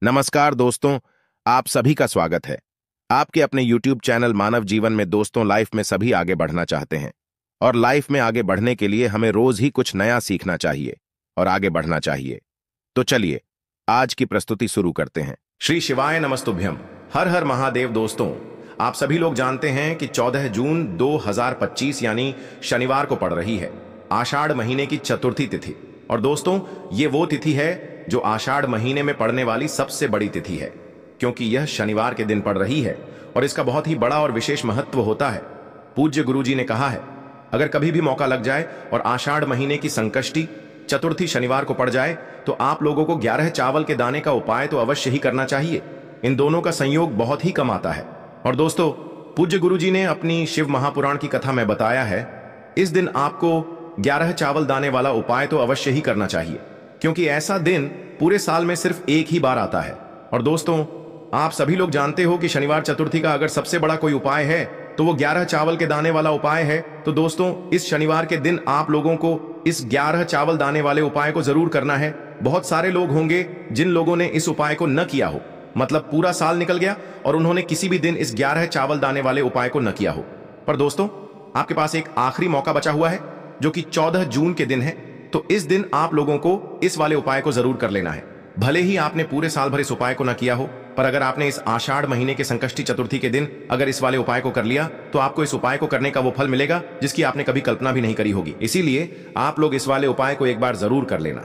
नमस्कार दोस्तों, आप सभी का स्वागत है। आपके अपने YouTube चैनल मानव जीवन में दोस्तों, लाइफ में सभी आगे बढ़ना चाहते हैं और लाइफ में आगे बढ़ने के लिए हमें रोज ही कुछ नया सीखना चाहिए और आगे बढ़ना चाहिए। तो चलिए आज की प्रस्तुति शुरू करते हैं। श्री शिवाय नमस्तुभ्यम, हर हर महादेव। दोस्तों, आप सभी लोग जानते हैं कि 14 जून 2025 यानी शनिवार को पड़ रही है आषाढ़ महीने की चतुर्थी तिथि। और दोस्तों, ये वो तिथि है जो आषाढ़ महीने में पड़ने वाली सबसे बड़ी तिथि है, क्योंकि यह शनिवार के दिन पड़ रही है और इसका बहुत ही बड़ा और विशेष महत्व होता है। पूज्य गुरुजी ने कहा है, अगर कभी भी मौका लग जाए और आषाढ़ महीने की संकष्टी चतुर्थी शनिवार को पड़ जाए तो आप लोगों को 11 चावल के दाने का उपाय तो अवश्य ही करना चाहिए। इन दोनों का संयोग बहुत ही कम आता है। और दोस्तों, पूज्य गुरुजी ने अपनी शिव महापुराण की कथा में बताया है, इस दिन आपको 11 चावल दाने वाला उपाय तो अवश्य ही करना चाहिए, क्योंकि ऐसा दिन पूरे साल में सिर्फ एक ही बार आता है। और दोस्तों, आप सभी लोग जानते हो कि शनिवार चतुर्थी का अगर सबसे बड़ा कोई उपाय है तो वो 11 चावल के दाने वाला उपाय है। तो दोस्तों, इस शनिवार के दिन आप लोगों को इस 11 चावल दाने वाले उपाय को जरूर करना है। बहुत सारे लोग होंगे जिन लोगों ने इस उपाय को न किया हो, मतलब पूरा साल निकल गया और उन्होंने किसी भी दिन इस 11 चावल दाने वाले उपाय को न किया हो। पर दोस्तों, आपके पास एक आखिरी मौका बचा हुआ है जो कि 14 जून के दिन है। तो इस दिन आप लोगों को इस वाले उपाय को जरूर कर लेना है। भले ही आपने पूरे साल भर इस उपाय को न किया हो, पर अगर आपने इस आषाढ़ महीने के संकष्टी चतुर्थी के दिन अगर इस वाले उपाय को कर लिया तो आपको इस उपाय को करने का वो फल मिलेगा जिसकी आपने कभी कल्पना भी नहीं करी होगी। इसीलिए आप लोग इस वाले उपाय को एक बार जरूर कर लेना,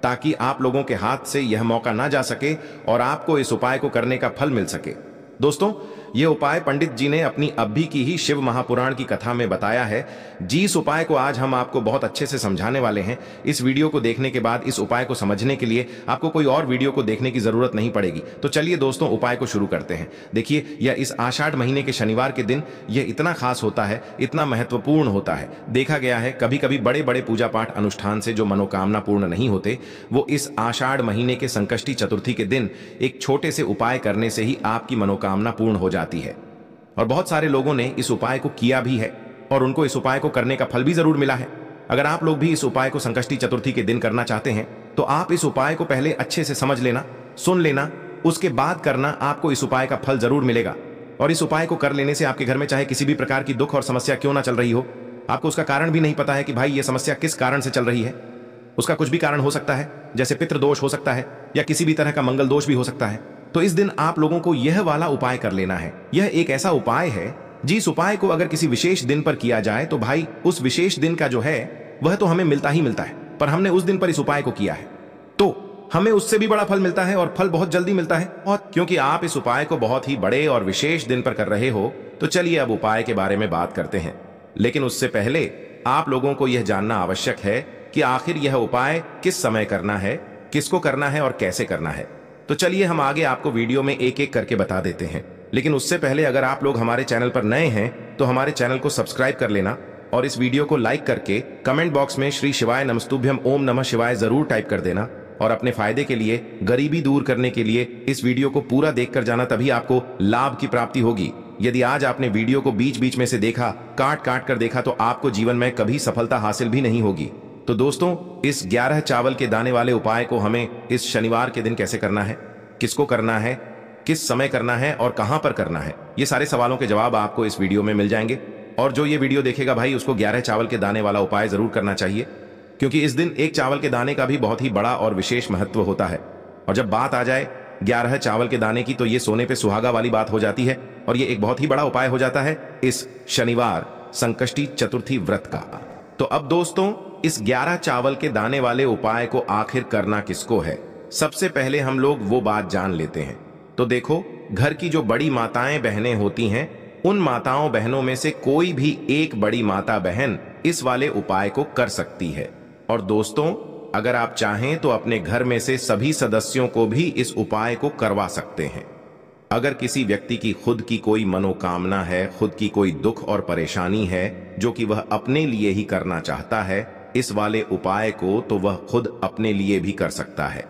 ताकि आप लोगों के हाथ से यह मौका ना जा सके और आपको इस उपाय को करने का फल मिल सके। दोस्तों, यह उपाय पंडित जी ने अपनी अभी की ही शिव महापुराण की कथा में बताया है। जिस उपाय को आज हम आपको बहुत अच्छे से समझाने वाले हैं, इस वीडियो को देखने के बाद इस उपाय को समझने के लिए आपको कोई और वीडियो को देखने की जरूरत नहीं पड़ेगी। तो चलिए दोस्तों, उपाय को शुरू करते हैं। देखिए, यह इस आषाढ़ महीने के शनिवार के दिन यह इतना खास होता है, इतना महत्वपूर्ण होता है। देखा गया है कभी कभी बड़े बड़े पूजा पाठ अनुष्ठान से जो मनोकामना पूर्ण नहीं होते, वो इस आषाढ़ महीने के संकष्टी चतुर्थी के दिन एक छोटे से उपाय करने से ही आपकी मनोकामना पूर्ण हो जाती है। और बहुत सारे लोगों ने इस उपाय को किया भी है और उनको इस उपाय को करने का फल भी जरूर मिला है। अगर आप लोग भी इस उपाय को संकष्टी चतुर्थी के दिन करना चाहते हैं तो आप इस उपाय को पहले अच्छे से समझ लेना, सुन लेना, उसके बाद करना। आपको इस उपाय का फल जरूर मिलेगा। और इस उपाय को कर लेने से आपके घर में चाहे किसी भी प्रकार की दुख और समस्या क्यों ना चल रही हो, आपको उसका कारण भी नहीं पता है कि भाई ये समस्या किस कारण से चल रही है। उसका कुछ भी कारण हो सकता है, जैसे पितृदोष हो सकता है या किसी भी तरह का मंगल दोष भी हो सकता है। तो इस दिन आप लोगों को यह वाला उपाय कर लेना है। यह एक ऐसा उपाय है जिस उपाय को अगर किसी विशेष दिन पर किया जाए तो भाई उस विशेष दिन का जो है वह तो हमें मिलता ही मिलता है, पर हमने उस दिन पर इस उपाय को किया है तो हमें उससे भी बड़ा फल मिलता है और फल बहुत जल्दी मिलता है। और क्योंकि आप इस उपाय को बहुत ही बड़े और विशेष दिन पर कर रहे हो, तो चलिए अब उपाय के बारे में बात करते हैं। लेकिन उससे पहले आप लोगों को यह जानना आवश्यक है कि आखिर यह उपाय किस समय करना है, किसको करना है और कैसे करना है। तो चलिए हम आगे आपको वीडियो में एक एक करके बता देते हैं। लेकिन उससे पहले अगर आप लोग हमारे चैनल पर नए हैं तो हमारे चैनल को सब्सक्राइब कर लेना और इस वीडियो को लाइक करके कमेंट बॉक्स में श्री शिवाय नमस्तुभ्यम ओम नमः शिवाय जरूर टाइप कर देना। और अपने फायदे के लिए, गरीबी दूर करने के लिए इस वीडियो को पूरा देख कर जाना, तभी आपको लाभ की प्राप्ति होगी। यदि आज आपने वीडियो को बीच बीच में से देखा, काट काट कर देखा, तो आपको जीवन में कभी सफलता हासिल भी नहीं होगी। तो दोस्तों, इस 11 चावल के दाने वाले उपाय को हमें इस शनिवार के दिन कैसे करना है, किसको करना है, किस समय करना है और कहां पर करना है, ये सारे सवालों के जवाब आपको इस वीडियो में मिल जाएंगे। और जो ये वीडियो देखेगा भाई, उसको 11 चावल के दाने वाला उपाय जरूर करना चाहिए, क्योंकि इस दिन एक चावल के दाने का भी बहुत ही बड़ा और विशेष महत्व होता है। और जब बात आ जाए 11 चावल के दाने की, तो ये सोने पे सुहागा वाली बात हो जाती है और ये एक बहुत ही बड़ा उपाय हो जाता है इस शनिवार संकष्टी चतुर्थी व्रत का। तो अब दोस्तों, इस 11 चावल के दाने वाले उपाय को आखिर करना किसको है, सबसे पहले हम लोग वो बात जान लेते हैं। तो देखो, घर की जो बड़ी माताएं बहनें होती हैं, उन माताओं बहनों में से कोई भी एक बड़ी माता बहन इस वाले उपाय को कर सकती है। और दोस्तों, अगर आप चाहें तो अपने घर में से सभी सदस्यों को भी इस उपाय को करवा सकते हैं। अगर किसी व्यक्ति की खुद की कोई मनोकामना है, खुद की कोई दुख और परेशानी है जो कि वह अपने लिए ही करना चाहता है इस वाले उपाय को, तो वह खुद अपने लिए भी कर सकता है।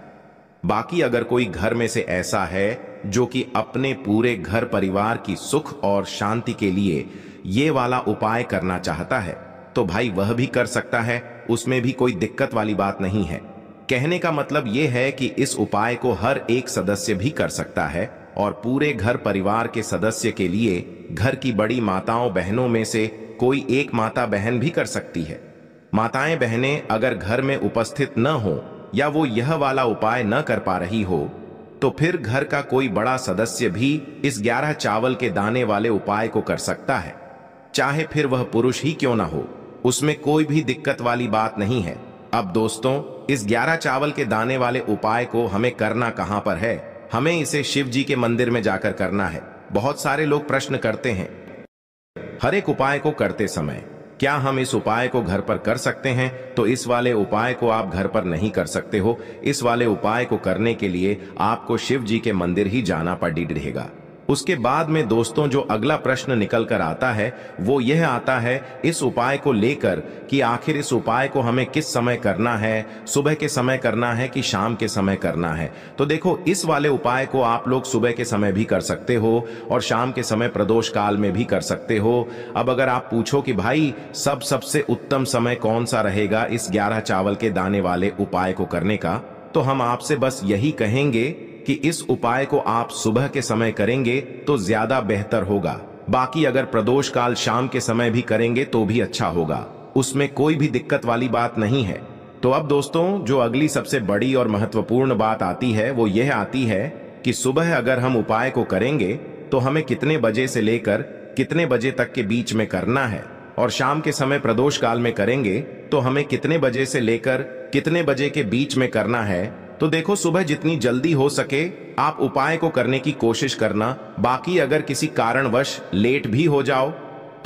बाकी अगर कोई घर में से ऐसा है जो कि अपने पूरे घर परिवार की सुख और शांति के लिए ये वाला उपाय करना चाहता है, तो भाई वह भी कर सकता है, उसमें भी कोई दिक्कत वाली बात नहीं है। कहने का मतलब ये है कि इस उपाय को हर एक सदस्य भी कर सकता है और पूरे घर परिवार के सदस्य के लिए घर की बड़ी माताओं बहनों में से कोई एक माता बहन भी कर सकती है। माताएं बहनें अगर घर में उपस्थित न हो या वो यह वाला उपाय न कर पा रही हो तो फिर घर का कोई बड़ा सदस्य भी इस 11 चावल के दाने वाले उपाय को कर सकता है, चाहे फिर वह पुरुष ही क्यों ना हो, उसमें कोई भी दिक्कत वाली बात नहीं है। अब दोस्तों, इस 11 चावल के दाने वाले उपाय को हमें करना कहां पर है? हमें इसे शिव जी के मंदिर में जाकर करना है। बहुत सारे लोग प्रश्न करते हैं हर एक उपाय को करते समय क्या हम इस उपाय को घर पर कर सकते हैं? तो इस वाले उपाय को आप घर पर नहीं कर सकते हो। इस वाले उपाय को करने के लिए आपको शिव जी के मंदिर ही जाना पड़ेगा। उसके बाद में दोस्तों जो अगला प्रश्न निकल कर आता है वो यह आता है इस उपाय को लेकर कि आखिर इस उपाय को हमें किस समय करना है, सुबह के समय करना है कि शाम के समय करना है? तो देखो, इस वाले उपाय को आप लोग सुबह के समय भी कर सकते हो और शाम के समय प्रदोष काल में भी कर सकते हो। अब अगर आप पूछो कि भाई सबसे उत्तम समय कौन सा रहेगा इस 11 चावल के दाने वाले उपाय को करने का, तो हम आपसे बस यही कहेंगे कि इस उपाय को आप सुबह के समय करेंगे तो ज्यादा बेहतर होगा। बाकी अगर प्रदोष काल शाम के समय भी करेंगे तो भी अच्छा होगा, उसमें कोई भी दिक्कत वाली बात नहीं है। तो अब दोस्तों जो अगली सबसे बड़ी और महत्वपूर्ण बात आती है वो यह आती है कि सुबह अगर हम उपाय को करेंगे तो हमें कितने बजे से लेकर कितने बजे तक के बीच में करना है, और शाम के समय प्रदोष काल में करेंगे तो हमें कितने बजे से लेकर कितने बजे के बीच में करना है। तो देखो, सुबह जितनी जल्दी हो सके आप उपाय को करने की कोशिश करना। बाकी अगर किसी कारणवश लेट भी हो जाओ,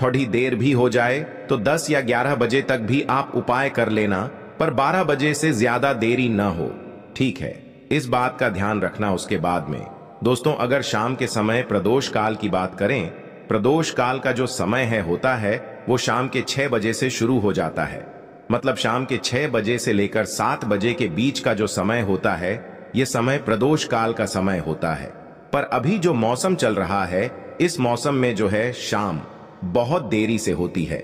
थोड़ी देर भी हो जाए, तो 10 या 11 बजे तक भी आप उपाय कर लेना, पर 12 बजे से ज्यादा देरी न हो, ठीक है? इस बात का ध्यान रखना। उसके बाद में दोस्तों अगर शाम के समय प्रदोष काल की बात करें, प्रदोष काल का जो समय होता है वो शाम के 6 बजे से शुरू हो जाता है। मतलब शाम के 6 बजे से लेकर 7 बजे के बीच का जो समय होता है ये समय प्रदोष काल का समय होता है। पर अभी जो मौसम चल रहा है इस मौसम में जो है शाम बहुत देरी से होती है,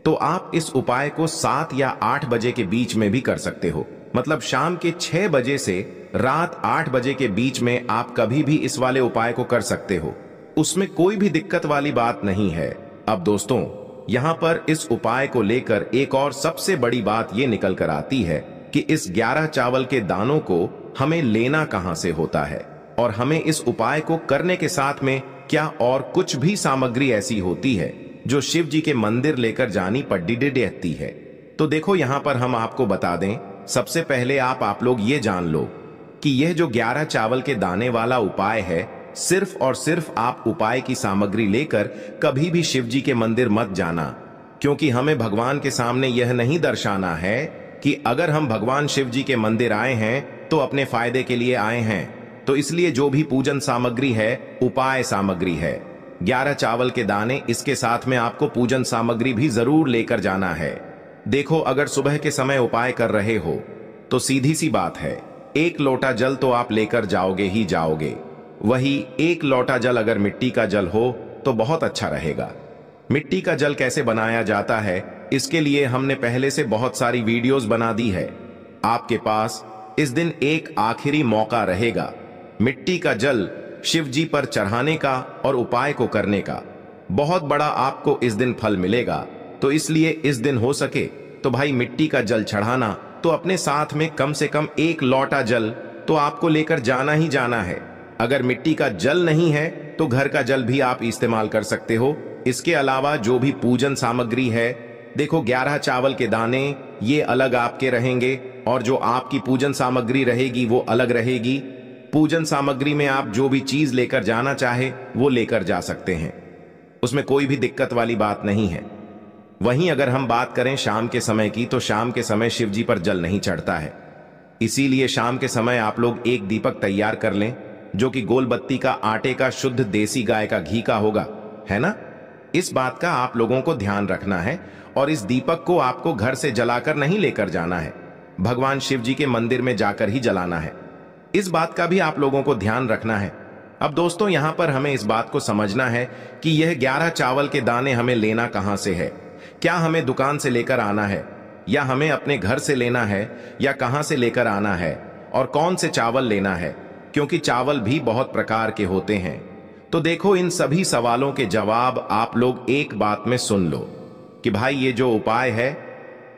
तो आप इस उपाय को 7 या 8 बजे के बीच में भी कर सकते हो। मतलब शाम के 6 बजे से रात 8 बजे के बीच में आप कभी भी इस वाले उपाय को कर सकते हो, उसमें कोई भी दिक्कत वाली बात नहीं है। अब दोस्तों यहां पर इस उपाय को लेकर एक और सबसे बड़ी बात यह निकल कर आती है कि इस 11 चावल के दानों को हमें लेना कहां से होता है, और हमें इस उपाय को करने के साथ में क्या और कुछ भी सामग्री ऐसी होती है जो शिव जी के मंदिर लेकर जानी पड़ती है। तो देखो यहां पर हम आपको बता दें, सबसे पहले आप लोग ये जान लो कि यह जो 11 चावल के दाने वाला उपाय है, सिर्फ और सिर्फ आप उपाय की सामग्री लेकर कभी भी शिव जी के मंदिर मत जाना, क्योंकि हमें भगवान के सामने यह नहीं दर्शाना है कि अगर हम भगवान शिव जी के मंदिर आए हैं तो अपने फायदे के लिए आए हैं। तो इसलिए जो भी पूजन सामग्री है उपाय सामग्री है, 11 चावल के दाने, इसके साथ में आपको पूजन सामग्री भी जरूर लेकर जाना है। देखो अगर सुबह के समय उपाय कर रहे हो तो सीधी सी बात है, 1 लोटा जल तो आप लेकर जाओगे ही जाओगे। वही 1 लोटा जल अगर मिट्टी का जल हो तो बहुत अच्छा रहेगा। मिट्टी का जल कैसे बनाया जाता है इसके लिए हमने पहले से बहुत सारी वीडियोस बना दी है। आपके पास इस दिन एक आखिरी मौका रहेगा मिट्टी का जल शिव जी पर चढ़ाने का और उपाय को करने का। बहुत बड़ा आपको इस दिन फल मिलेगा, तो इसलिए इस दिन हो सके तो भाई मिट्टी का जल चढ़ाना, तो अपने साथ में कम से कम 1 लोटा जल तो आपको लेकर जाना ही जाना है। अगर मिट्टी का जल नहीं है तो घर का जल भी आप इस्तेमाल कर सकते हो। इसके अलावा जो भी पूजन सामग्री है, देखो 11 चावल के दाने ये अलग आपके रहेंगे और जो आपकी पूजन सामग्री रहेगी वो अलग रहेगी। पूजन सामग्री में आप जो भी चीज लेकर जाना चाहे वो लेकर जा सकते हैं, उसमें कोई भी दिक्कत वाली बात नहीं है। वहीं अगर हम बात करें शाम के समय की, तो शाम के समय शिव जी पर जल नहीं चढ़ता है, इसीलिए शाम के समय आप लोग एक दीपक तैयार कर लें जो कि गोल बत्ती का आटे का शुद्ध देसी गाय का घी का होगा, है ना? इस बात का आप लोगों को ध्यान रखना है और इस दीपक को आपको घर से जलाकर नहीं लेकर जाना है, भगवान शिव जी के मंदिर में जाकर ही जलाना है। इस बात का भी आप लोगों को ध्यान रखना है। अब दोस्तों यहां पर हमें इस बात को समझना है कि यह 11 चावल के दाने हमें लेना कहां से है। क्या हमें दुकान से लेकर आना है? या हमें अपने घर से लेना है या कहां से लेकर आना है और कौन से चावल लेना है, क्योंकि चावल भी बहुत प्रकार के होते हैं। तो देखो, इन सभी सवालों के जवाब आप लोग एक बात में सुन लो कि भाई ये जो उपाय है,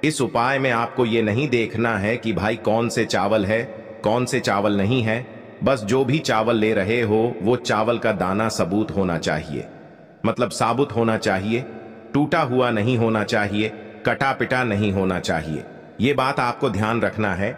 इस उपाय में आपको ये नहीं देखना है कि भाई कौन से चावल है कौन से चावल नहीं है। बस जो भी चावल ले रहे हो वो चावल का दाना सबूत होना चाहिए, मतलब साबुत होना चाहिए, टूटा हुआ नहीं होना चाहिए, कटा पिटा नहीं होना चाहिए। ये बात आपको ध्यान रखना है।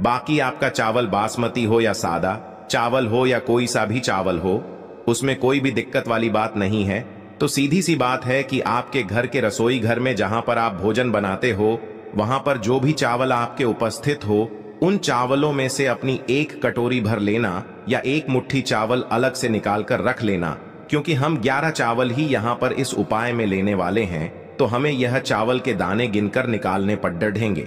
बाकी आपका चावल बासमती हो या सादा चावल हो या कोई सा भी चावल हो, उसमें कोई भी दिक्कत वाली बात नहीं है। तो सीधी सी बात है कि आपके घर के रसोई घर में जहां पर आप भोजन बनाते हो, वहां पर जो भी चावल आपके उपस्थित हो, उन चावलों में से अपनी एक कटोरी भर लेना या एक मुट्ठी चावल अलग से निकाल कर रख लेना, क्योंकि हम 11 चावल ही यहाँ पर इस उपाय में लेने वाले हैं। तो हमें यह चावल के दाने गिनकर निकालने पड़ डरेंगे।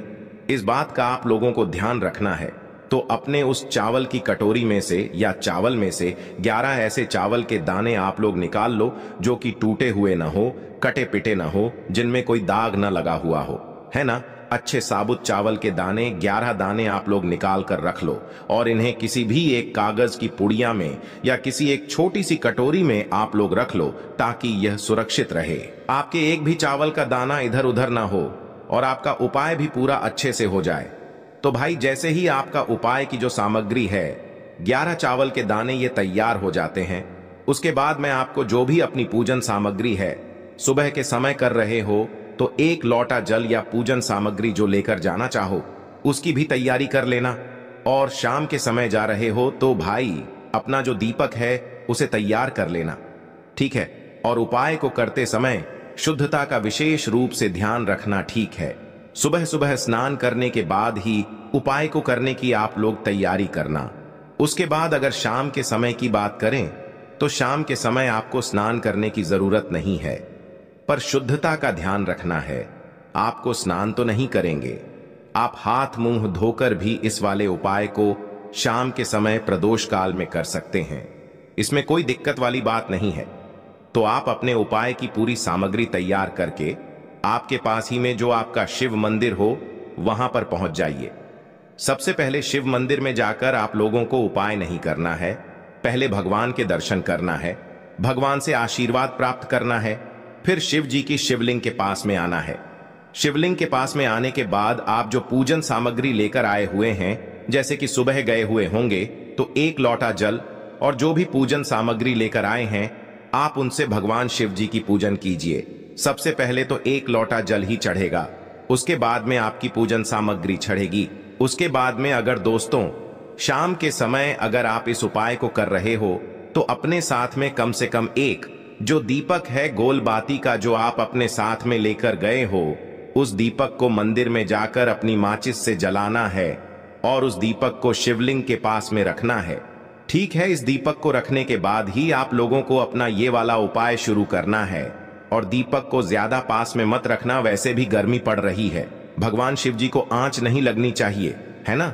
इस बात का आप लोगों को ध्यान रखना है। तो अपने उस चावल की कटोरी में से या चावल में से 11 ऐसे चावल के दाने आप लोग निकाल लो जो कि टूटे हुए ना हो, कटे पिटे ना हो, जिनमें कोई दाग ना लगा हुआ हो, है ना। अच्छे साबुत चावल के दाने 11 दाने आप लोग निकाल कर रख लो और इन्हें किसी भी एक कागज की पुड़िया में या किसी एक छोटी सी कटोरी में आप लोग रख लो, ताकि यह सुरक्षित रहे। आपके एक भी चावल का दाना इधर उधर ना हो और आपका उपाय भी पूरा अच्छे से हो जाए। तो भाई जैसे ही आपका उपाय की जो सामग्री है, 11 चावल के दाने ये तैयार हो जाते हैं, उसके बाद मैं आपको जो भी अपनी पूजन सामग्री है, सुबह के समय कर रहे हो तो 1 लोटा जल या पूजन सामग्री जो लेकर जाना चाहो उसकी भी तैयारी कर लेना। और शाम के समय जा रहे हो तो भाई अपना जो दीपक है उसे तैयार कर लेना, ठीक है। और उपाय को करते समय शुद्धता का विशेष रूप से ध्यान रखना, ठीक है। सुबह सुबह स्नान करने के बाद ही उपाय को करने की आप लोग तैयारी करना। उसके बाद अगर शाम के समय की बात करें तो शाम के समय आपको स्नान करने की जरूरत नहीं है, पर शुद्धता का ध्यान रखना है। आपको स्नान तो नहीं करेंगे, आप हाथ मुंह धोकर भी इस वाले उपाय को शाम के समय प्रदोष काल में कर सकते हैं। इसमें कोई दिक्कत वाली बात नहीं है। तो आप अपने उपाय की पूरी सामग्री तैयार करके आपके पास ही में जो आपका शिव मंदिर हो वहां पर पहुंच जाइए। सबसे पहले शिव मंदिर में जाकर आप लोगों को उपाय नहीं करना है, पहले भगवान के दर्शन करना है, भगवान से आशीर्वाद प्राप्त करना है, फिर शिव जी की शिवलिंग के पास में आना है। शिवलिंग के पास में आने के बाद आप जो पूजन सामग्री लेकर आए हुए हैं, जैसे कि सुबह गए हुए होंगे तो 1 लोटा जल और जो भी पूजन सामग्री लेकर आए हैं, आप उनसे भगवान शिव जी की पूजन कीजिए। सबसे पहले तो 1 लोटा जल ही चढ़ेगा, उसके बाद में आपकी पूजन सामग्री चढ़ेगी। उसके बाद में अगर दोस्तों शाम के समय अगर आप इस उपाय को कर रहे हो तो अपने साथ में कम से कम एक जो दीपक है गोल बाती का जो आप अपने साथ में लेकर गए हो, उस दीपक को मंदिर में जाकर अपनी माचिस से जलाना है और उस दीपक को शिवलिंग के पास में रखना है, ठीक है। इस दीपक को रखने के बाद ही आप लोगों को अपना ये वाला उपाय शुरू करना है। और दीपक को ज्यादा पास में मत रखना, वैसे भी गर्मी पड़ रही है, भगवान शिव जी को आंच नहीं लगनी चाहिए, है ना।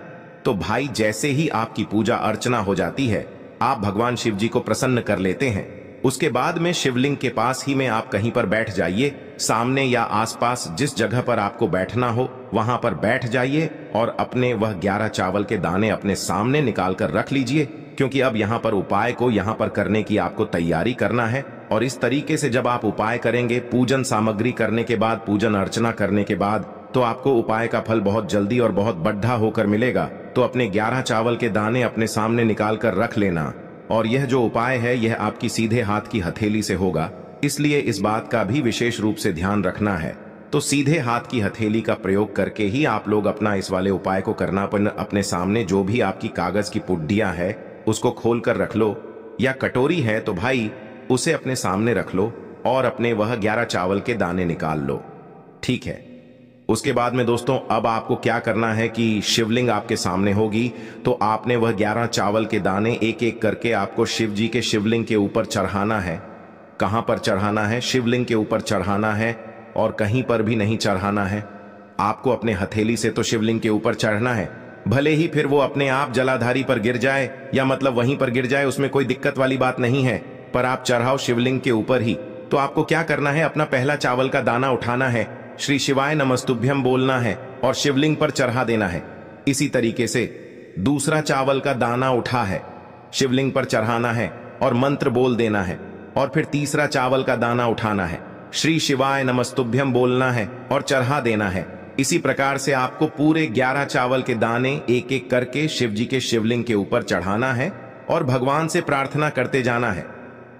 तो भाई जैसे ही आपकी पूजा अर्चना हो जाती है, आप भगवान शिव जी को प्रसन्न कर लेते हैं। उसके बाद में शिवलिंग के पास ही में आप कहीं पर बैठ जाइए, सामने या आसपास जिस जगह पर आपको बैठना हो वहां पर बैठ जाइए और अपने वह 11 चावल के दाने अपने सामने निकाल कर रख लीजिए, क्योंकि अब यहाँ पर उपाय को यहाँ पर करने की आपको तैयारी करना है। और इस तरीके से जब आप उपाय करेंगे, पूजन सामग्री करने के बाद, पूजन अर्चना करने के बाद, तो आपको उपाय का फल बहुत जल्दी और बहुत बढ़ा होकर मिलेगा। तो अपने 11 चावल के दाने अपने सामने निकाल कर रख लेना। और यह जो उपाय है यह आपकी सीधे हाथ की हथेली से होगा, इसलिए इस बात का भी विशेष रूप से ध्यान रखना है। तो सीधे हाथ की हथेली का प्रयोग करके ही आप लोग अपना इस वाले उपाय को करना। अपने सामने जो भी आपकी कागज की पुड्डियां है उसको खोल कर रख लो, या कटोरी है तो भाई उसे अपने सामने रख लो और अपने वह 11 चावल के दाने निकाल लो, ठीक है। उसके बाद में दोस्तों अब आपको क्या करना है कि शिवलिंग आपके सामने होगी, तो आपने वह 11 चावल के दाने एक एक करके आपको शिव जी के शिवलिंग के ऊपर चढ़ाना है। कहां पर चढ़ाना है? शिवलिंग के ऊपर चढ़ाना है और कहीं पर भी नहीं चढ़ाना है। आपको अपने हथेली से तो शिवलिंग के ऊपर चढ़ना है, भले ही फिर वो अपने आप जलाधारी पर गिर जाए या मतलब वहीं पर गिर जाए, उसमें कोई दिक्कत वाली बात नहीं है, पर आप चढ़ाओ शिवलिंग के ऊपर ही। तो आपको क्या करना है, अपना पहला चावल का दाना उठाना है, श्री शिवाय नमस्तुभ्यम बोलना है और शिवलिंग पर चढ़ा देना है। इसी तरीके से दूसरा चावल का दाना उठा है, शिवलिंग पर चढ़ाना है और मंत्र बोल देना है। और फिर तीसरा चावल का दाना उठाना है, श्री शिवाय नमस्तुभ्यम बोलना है और चढ़ा देना है। इसी प्रकार से आपको पूरे 11 चावल के दाने एक एक करके शिव जी के शिवलिंग के ऊपर चढ़ाना है और भगवान से प्रार्थना करते जाना है।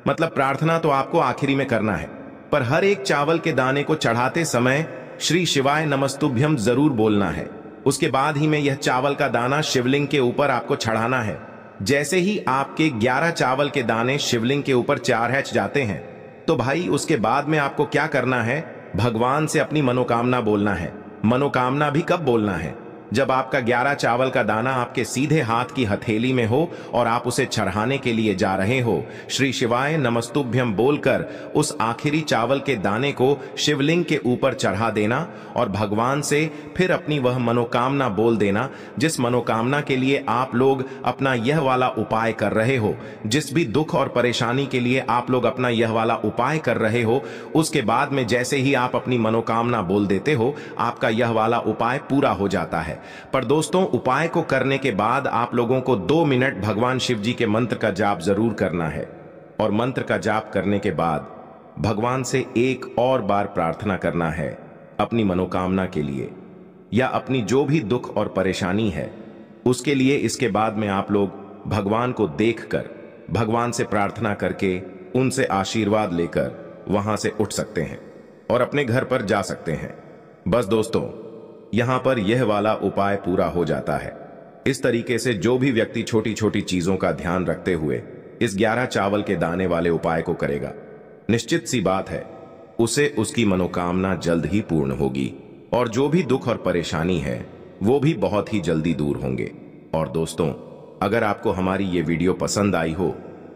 मतलब प्रार्थना तो आपको आखिरी में करना है, पर हर एक चावल के दाने को चढ़ाते समय श्री शिवाय नमस्तुभ्यम जरूर बोलना है। उसके बाद ही में यह चावल का दाना शिवलिंग के ऊपर आपको चढ़ाना है। जैसे ही आपके 11 चावल के दाने शिवलिंग के ऊपर चढ़ जाते हैं, तो भाई उसके बाद में आपको क्या करना है, भगवान से अपनी मनोकामना बोलना है। मनोकामना भी कब बोलना है, जब आपका 11 चावल का दाना आपके सीधे हाथ की हथेली में हो और आप उसे चढ़ाने के लिए जा रहे हो। श्री शिवाय नमस्तुभ्यम बोलकर उस आखिरी चावल के दाने को शिवलिंग के ऊपर चढ़ा देना और भगवान से फिर अपनी वह मनोकामना बोल देना, जिस मनोकामना के लिए आप लोग अपना यह वाला उपाय कर रहे हो, जिस भी दुख और परेशानी के लिए आप लोग अपना यह वाला उपाय कर रहे हो। उसके बाद में जैसे ही आप अपनी मनोकामना बोल देते हो, आपका यह वाला उपाय पूरा हो जाता है। पर दोस्तों, उपाय को करने के बाद आप लोगों को 2 मिनट भगवान शिव जी के मंत्र का जाप जरूर करना है। और मंत्र का जाप करने के बाद भगवान से एक और बार प्रार्थना करना है अपनी मनोकामना के लिए, या अपनी जो भी दुख और परेशानी है उसके लिए। इसके बाद में आप लोग भगवान को देखकर, भगवान से प्रार्थना करके, उनसे आशीर्वाद लेकर वहां से उठ सकते हैं और अपने घर पर जा सकते हैं। बस दोस्तों, यहां पर यह वाला उपाय पूरा हो जाता है। इस तरीके से जो भी व्यक्ति छोटी छोटी चीजों का ध्यान रखते हुए इस 11 चावल के दाने वाले उपाय को करेगा, निश्चित सी बात है उसे उसकी मनोकामना जल्द ही पूर्ण होगी और जो भी दुख और परेशानी है वो भी बहुत ही जल्दी दूर होंगे। और दोस्तों, अगर आपको हमारी ये वीडियो पसंद आई हो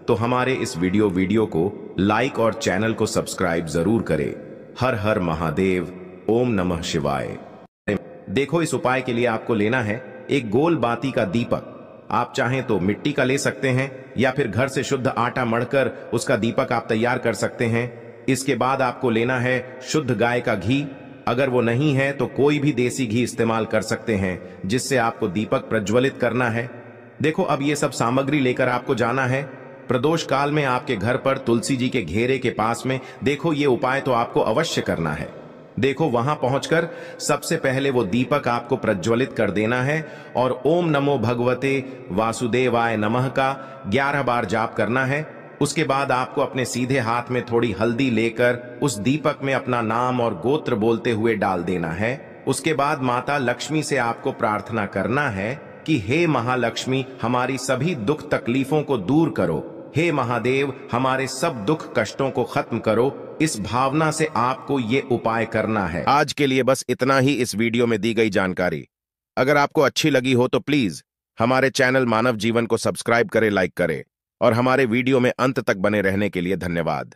तो हमारे इस वीडियो को लाइक और चैनल को सब्सक्राइब जरूर करें। हर हर महादेव, ओम नमः शिवाय। देखो, इस उपाय के लिए आपको लेना है एक गोल बाती का दीपक। आप चाहें तो मिट्टी का ले सकते हैं या फिर घर से शुद्ध आटा मढ़कर उसका दीपक आप तैयार कर सकते हैं। इसके बाद आपको लेना है शुद्ध गाय का घी। अगर वो नहीं है तो कोई भी देसी घी इस्तेमाल कर सकते हैं, जिससे आपको दीपक प्रज्वलित करना है। देखो, अब ये सब सामग्री लेकर आपको जाना है प्रदोष काल में आपके घर पर तुलसी जी के घेरे के पास में। देखो, ये उपाय तो आपको अवश्य करना है। देखो, वहां पहुंचकर सबसे पहले वो दीपक आपको प्रज्वलित कर देना है और ओम नमो भगवते वासुदेवाय नमः का 11 बार जाप करना है। उसके बाद आपको अपने सीधे हाथ में थोड़ी हल्दी लेकर उस दीपक में अपना नाम और गोत्र बोलते हुए डाल देना है। उसके बाद माता लक्ष्मी से आपको प्रार्थना करना है कि हे महालक्ष्मी, हमारी सभी दुख तकलीफों को दूर करो। हे महादेव, हमारे सब दुख कष्टों को खत्म करो। इस भावना से आपको ये उपाय करना है। आज के लिए बस इतना ही इस वीडियो में दी गई जानकारी। अगर आपको अच्छी लगी हो तो प्लीज हमारे चैनल मानव जीवन को सब्सक्राइब करें, लाइक करें और हमारे वीडियो में अंत तक बने रहने के लिए धन्यवाद।